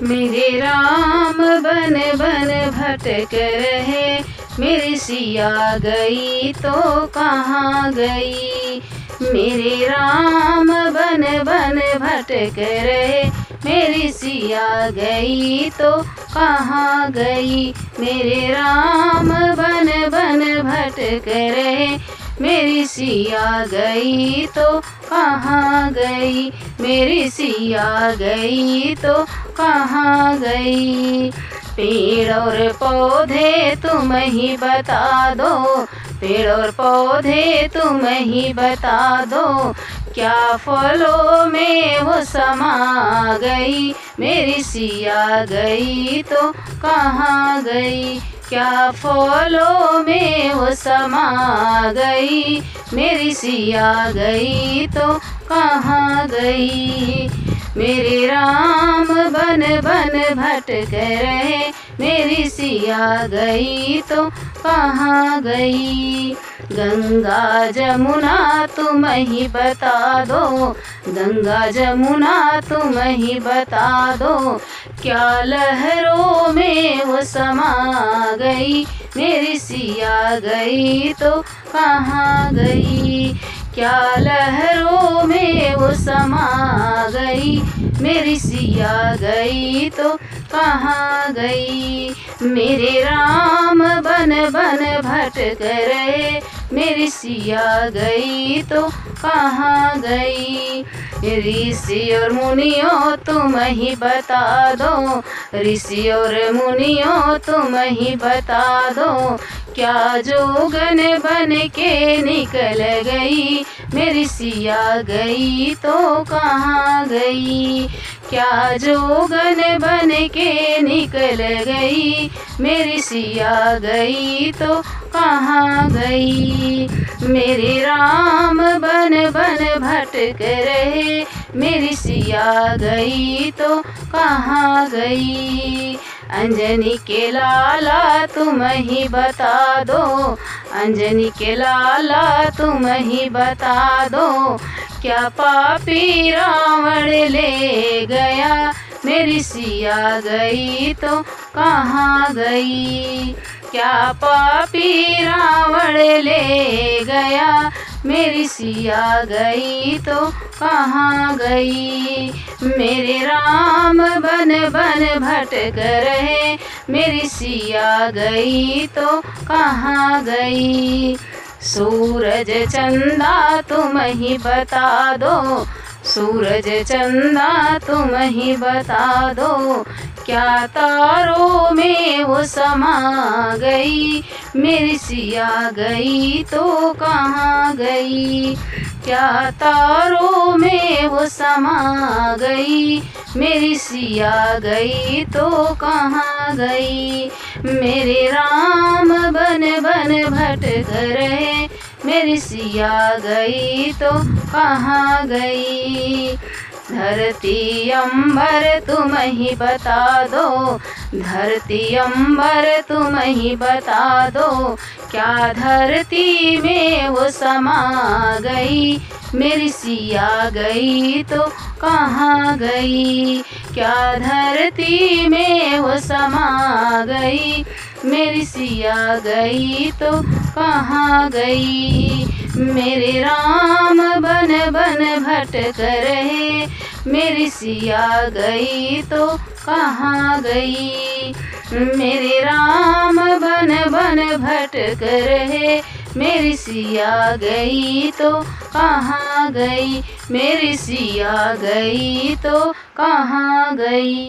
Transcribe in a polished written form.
मेरे राम बन बन भटक रहे, मेरी सिया गई तो कहाँ गई। मेरे राम बन बन भटक रहे, मेरी सिया गई तो कहाँ गई। मेरे राम बन बन भटक रहे, मेरी सिया गई तो कहाँ गई। मेरी सिया गई तो कहाँ गई। पेड़ और पौधे तुम ही बता दो, पेड़ और पौधे तुम ही बता दो, क्या फलों में वो समा गई। मेरी सिया गई तो कहाँ गई। क्या फलों में वो समा गई। मेरी सिया गई तो कहाँ गई। मेरे राम बन बन भटक रहे, मेरी सिया गई तो कहाँ गई। गंगा जमुना तुम ही बता दो, गंगा जमुना तुम ही बता दो, क्या लहरों में वो समा गई। मेरी सिया गई तो कहाँ गई। क्या लहरों में वो समा गई। मेरी सिया गई तो कहाँ गई। मेरे राम बन बन भटक रहे, मेरी सिया गई तो कहाँ गई। ऋषि और मुनियों तुम ही बता दो, ऋषि और मुनियों तुम ही बता दो, क्या जोगन बन के निकल गई। मेरी सिया गई तो कहाँ गई। क्या जोगन बन के निकल गई। मेरी सिया गई तो कहाँ गई। मेरे राम बन बन भटक रहे, मेरी सिया गई तो कहाँ गई। अंजनी के लाला तुम ही बता दो, अंजनी के लाला तुम ही बता दो, क्या पापी रावण ले गया। मेरी सिया गई तो कहाँ गई। क्या पापी रावण ले गया। मेरी सिया गई तो कहाँ गई। मेरे राम बन बन भटक रहे, मेरी सिया गई तो कहाँ गई। सूरज चंदा तुम ही बता दो, सूरज चंदा तुम ही बता दो, क्या तारों में वो समा गई। मेरी सिया गई तो कहाँ गई। क्या तारों में वो समा गई। मेरी सिया गई तो कहाँ गई। मेरे राम बन बन भटक रहे, मेरी सिया गई तो कहाँ गई। धरती अंबर तुम ही बता दो, धरती अंबर तुम ही बता दो, क्या धरती में वो समा गई। मेरी सिया गई तो कहाँ गई। क्या धरती में वो समा गई। मेरी सिया गई तो कहाँ गई। मेरे राम बन बन भटक रहे, मेरी सिया गई तो कहाँ गई। मेरे राम बन बन भटक रहे, मेरी सिया गई तो कहाँ गई। मेरी सिया गई तो कहाँ गई।